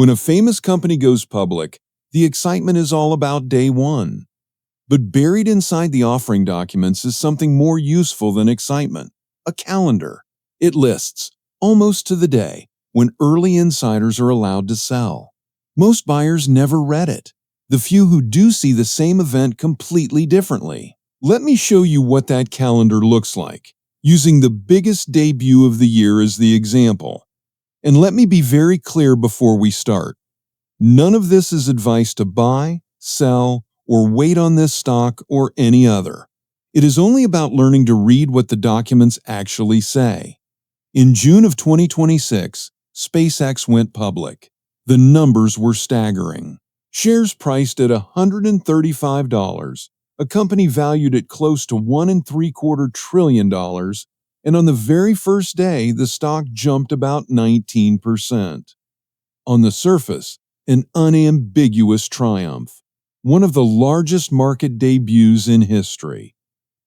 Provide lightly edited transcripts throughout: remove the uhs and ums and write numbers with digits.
When a famous company goes public, the excitement is all about day one. But buried inside the offering documents is something more useful than excitement: a calendar. It lists, almost to the day, when early insiders are allowed to sell. Most buyers never read it. The few who do see the same event completely differently. Let me show you what that calendar looks like, using the biggest debut of the year as the example. And let me be very clear before we start. None of this is advice to buy, sell, or wait on this stock or any other. It is only about learning to read what the documents actually say. In June of 2026, SpaceX went public. The numbers were staggering. Shares priced at $135, a company valued at close to $1.75 trillion, and on the very first day, the stock jumped about 19%. On the surface, an unambiguous triumph, one of the largest market debuts in history.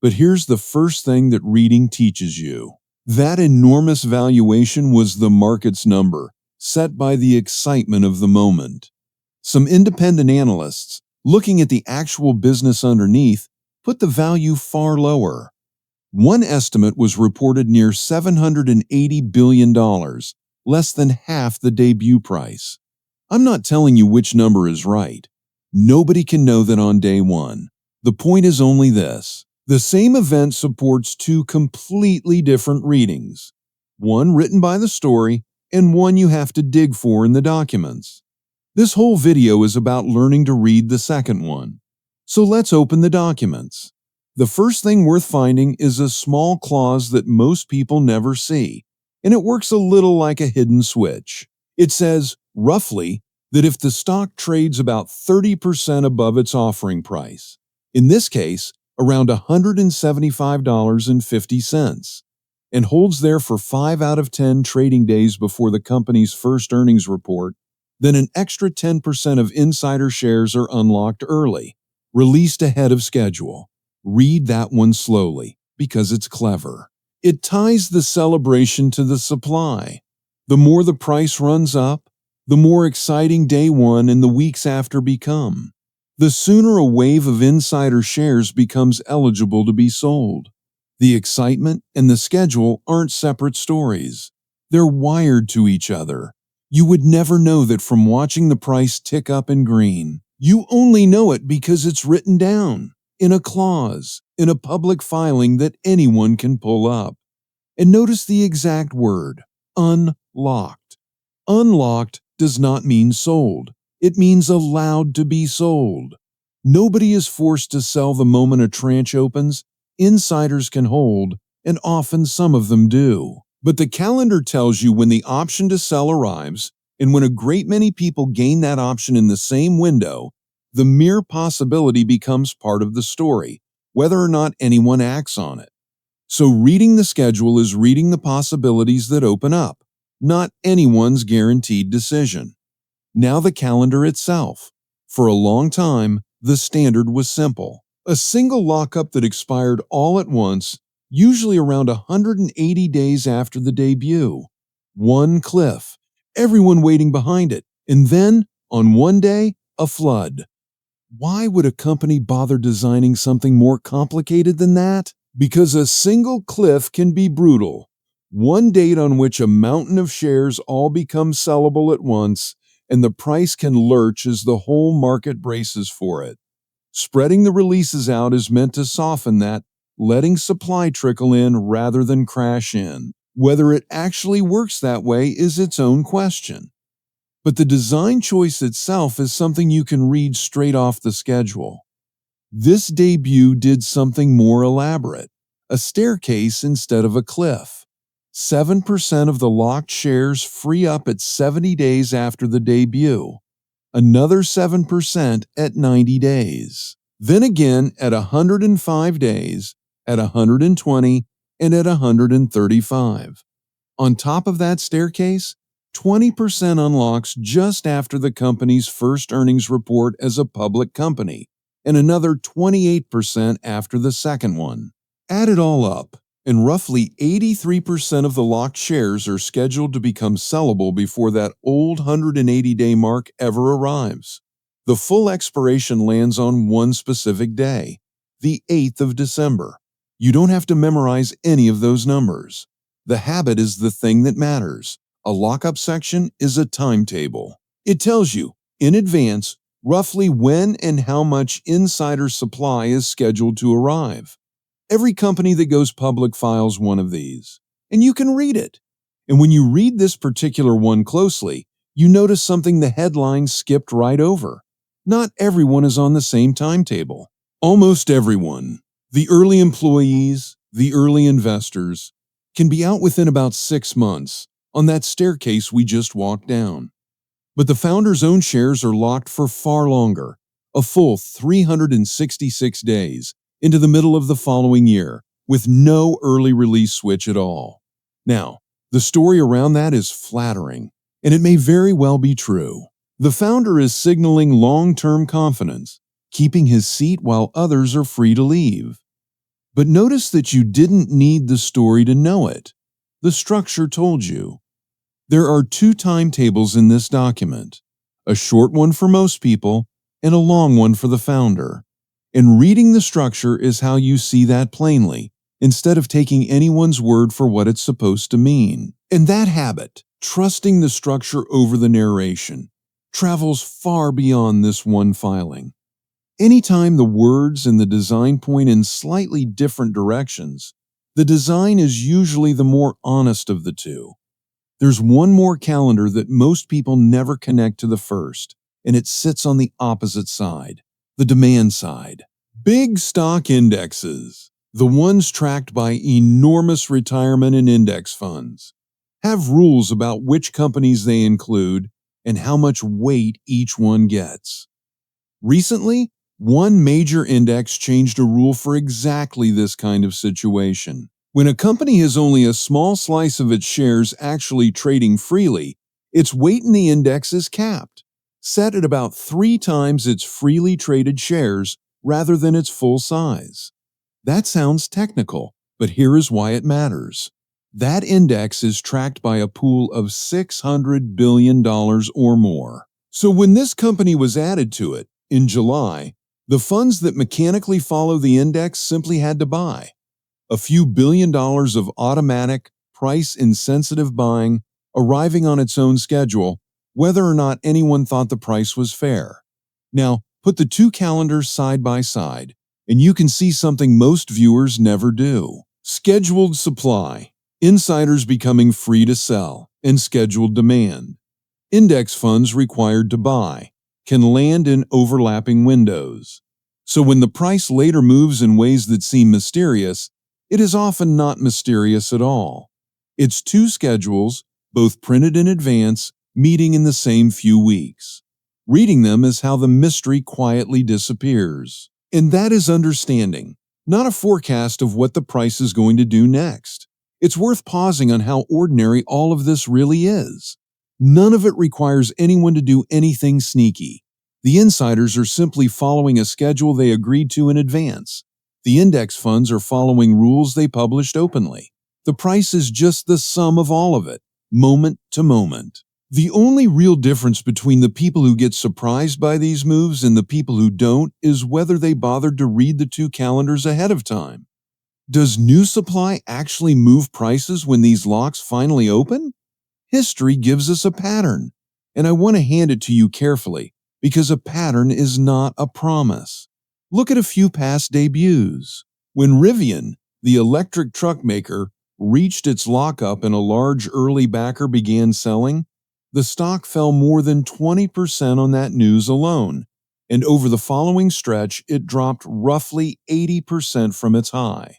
But here's the first thing that reading teaches you. That enormous valuation was the market's number, set by the excitement of the moment. Some independent analysts, looking at the actual business underneath, put the value far lower. One estimate was reported near $780 billion, less than half the debut price. I'm not telling you which number is right. Nobody can know that on day one. The point is only this. The same event supports two completely different readings. One written by the story, and one you have to dig for in the documents. This whole video is about learning to read the second one. So let's open the documents. The first thing worth finding is a small clause that most people never see, and it works a little like a hidden switch. It says, roughly, that if the stock trades about 30% above its offering price, in this case, around $175.50, and holds there for 5 out of 10 trading days before the company's first earnings report, then an extra 10% of insider shares are unlocked early, released ahead of schedule. Read that one slowly, because it's clever. It ties the celebration to the supply. The more the price runs up, the more exciting day one and the weeks after become. The sooner a wave of insider shares becomes eligible to be sold. The excitement and the schedule aren't separate stories. They're wired to each other. You would never know that from watching the price tick up in green. You only know it because it's written down, in a clause, in a public filing that anyone can pull up. And notice the exact word, unlocked. Unlocked does not mean sold. It means allowed to be sold. Nobody is forced to sell the moment a tranche opens. Insiders can hold, and often some of them do. But the calendar tells you when the option to sell arrives, and when a great many people gain that option in the same window, the mere possibility becomes part of the story, whether or not anyone acts on it. So reading the schedule is reading the possibilities that open up, not anyone's guaranteed decision. Now the calendar itself. For a long time, the standard was simple. A single lockup that expired all at once, usually around 180 days after the debut. One cliff, everyone waiting behind it, and then, on one day, a flood. Why would a company bother designing something more complicated than that? Because a single cliff can be brutal. One date on which a mountain of shares all become sellable at once, and the price can lurch as the whole market braces for it. Spreading the releases out is meant to soften that, letting supply trickle in rather than crash in. Whether it actually works that way is its own question. But the design choice itself is something you can read straight off the schedule. This debut did something more elaborate, a staircase instead of a cliff. 7% of the locked shares free up at 70 days after the debut. Another 7% at 90 days. Then again at 105 days, at 120, and at 135. On top of that staircase, 20% unlocks just after the company's first earnings report as a public company, and another 28% after the second one. Add it all up, and roughly 83% of the locked shares are scheduled to become sellable before that old 180-day mark ever arrives. The full expiration lands on one specific day, the 8th of December. You don't have to memorize any of those numbers. The habit is the thing that matters. A lockup section is a timetable. It tells you, in advance, roughly when and how much insider supply is scheduled to arrive. Every company that goes public files one of these, and you can read it. And when you read this particular one closely, you notice something the headline skipped right over. Not everyone is on the same timetable. Almost everyone, the early employees, the early investors, can be out within about 6 months on that staircase we just walked down. But the founder's own shares are locked for far longer, a full 366 days into the middle of the following year, with no early release switch at all. Now, the story around that is flattering, and it may very well be true. The founder is signaling long-term confidence, keeping his seat while others are free to leave. But notice that you didn't need the story to know it. The structure told you. There are 2 timetables in this document, a short one for most people and a long one for the founder. And reading the structure is how you see that plainly, instead of taking anyone's word for what it's supposed to mean. And that habit, trusting the structure over the narration, travels far beyond this one filing. Anytime the words and the design point in slightly different directions, the design is usually the more honest of the two. There's one more calendar that most people never connect to the first, and it sits on the opposite side, the demand side. Big stock indexes, the ones tracked by enormous retirement and index funds, have rules about which companies they include and how much weight each one gets. Recently, one major index changed a rule for exactly this kind of situation. When a company has only a small slice of its shares actually trading freely, its weight in the index is capped, set at about 3 times its freely traded shares rather than its full size. That sounds technical, but here is why it matters. That index is tracked by a pool of $600 billion or more. So when this company was added to it, in July, the funds that mechanically follow the index simply had to buy. A few $1 billion of automatic, price-insensitive buying arriving on its own schedule, whether or not anyone thought the price was fair. Now, put the 2 calendars side by side, and you can see something most viewers never do. Scheduled supply, insiders becoming free to sell, and scheduled demand. Index funds required to buy, can land in overlapping windows. So when the price later moves in ways that seem mysterious, it is often not mysterious at all. It's 2 schedules, both printed in advance, meeting in the same few weeks. Reading them is how the mystery quietly disappears. And that is understanding, not a forecast of what the price is going to do next. It's worth pausing on how ordinary all of this really is. None of it requires anyone to do anything sneaky. The insiders are simply following a schedule they agreed to in advance. The index funds are following rules they published openly. The price is just the sum of all of it, moment to moment. The only real difference between the people who get surprised by these moves and the people who don't is whether they bothered to read the 2 calendars ahead of time. Does new supply actually move prices when these locks finally open? History gives us a pattern, and I want to hand it to you carefully because a pattern is not a promise. Look at a few past debuts. When Rivian, the electric truck maker, reached its lockup and a large early backer began selling, the stock fell more than 20% on that news alone, and over the following stretch it dropped roughly 80% from its high.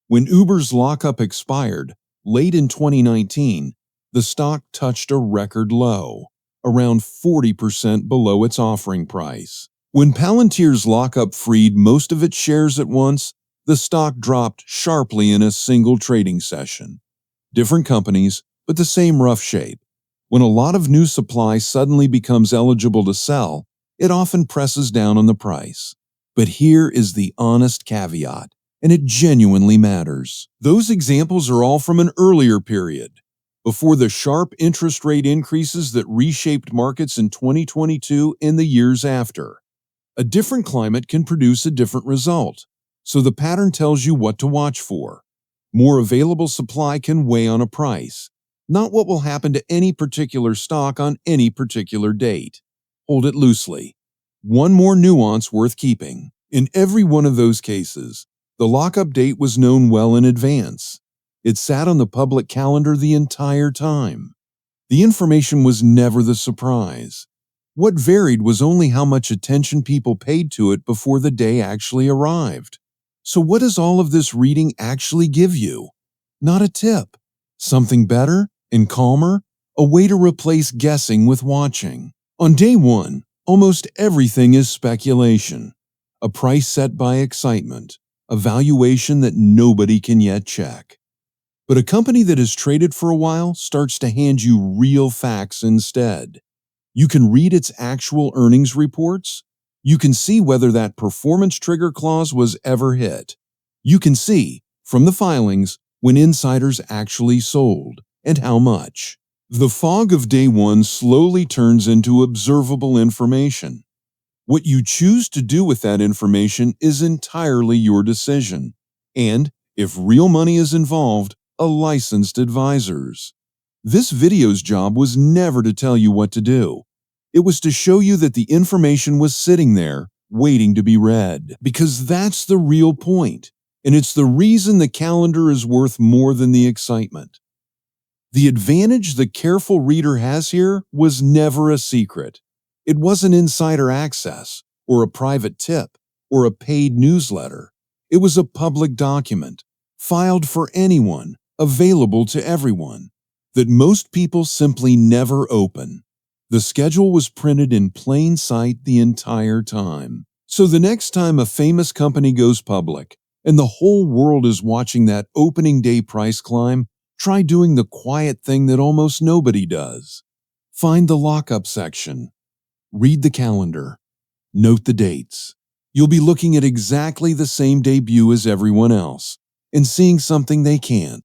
When Uber's lockup expired, late in 2019, the stock touched a record low, around 40% below its offering price. When Palantir's lockup freed most of its shares at once, the stock dropped sharply in a single trading session. Different companies, but the same rough shape. When a lot of new supply suddenly becomes eligible to sell, it often presses down on the price. But here is the honest caveat. and it genuinely matters. Those examples are all from an earlier period, before the sharp interest rate increases that reshaped markets in 2022 and the years after. A different climate can produce a different result, so the pattern tells you what to watch for. More available supply can weigh on a price, not what will happen to any particular stock on any particular date. Hold it loosely. One more nuance worth keeping. In every one of those cases, the lockup date was known well in advance. It sat on the public calendar the entire time. The information was never the surprise. What varied was only how much attention people paid to it before the day actually arrived. So what does all of this reading actually give you? Not a tip. Something better and calmer? A way to replace guessing with watching. On day one, almost everything is speculation. A price set by excitement. A valuation that nobody can yet check. But a company that has traded for a while starts to hand you real facts instead. You can read its actual earnings reports. You can see whether that performance trigger clause was ever hit. You can see, from the filings, when insiders actually sold, and how much. The fog of day one slowly turns into observable information. What you choose to do with that information is entirely your decision. And, if real money is involved, a licensed advisor's. This video's job was never to tell you what to do. It was to show you that the information was sitting there, waiting to be read. Because that's the real point, and it's the reason the calendar is worth more than the excitement. The advantage the careful reader has here was never a secret. It wasn't insider access, or a private tip, or a paid newsletter. It was a public document, filed for anyone, available to everyone, that most people simply never open. The schedule was printed in plain sight the entire time. So the next time a famous company goes public, and the whole world is watching that opening day price climb, try doing the quiet thing that almost nobody does. Find the lockup section. Read the calendar. Note the dates. You'll be looking at exactly the same debut as everyone else, and seeing something they can't.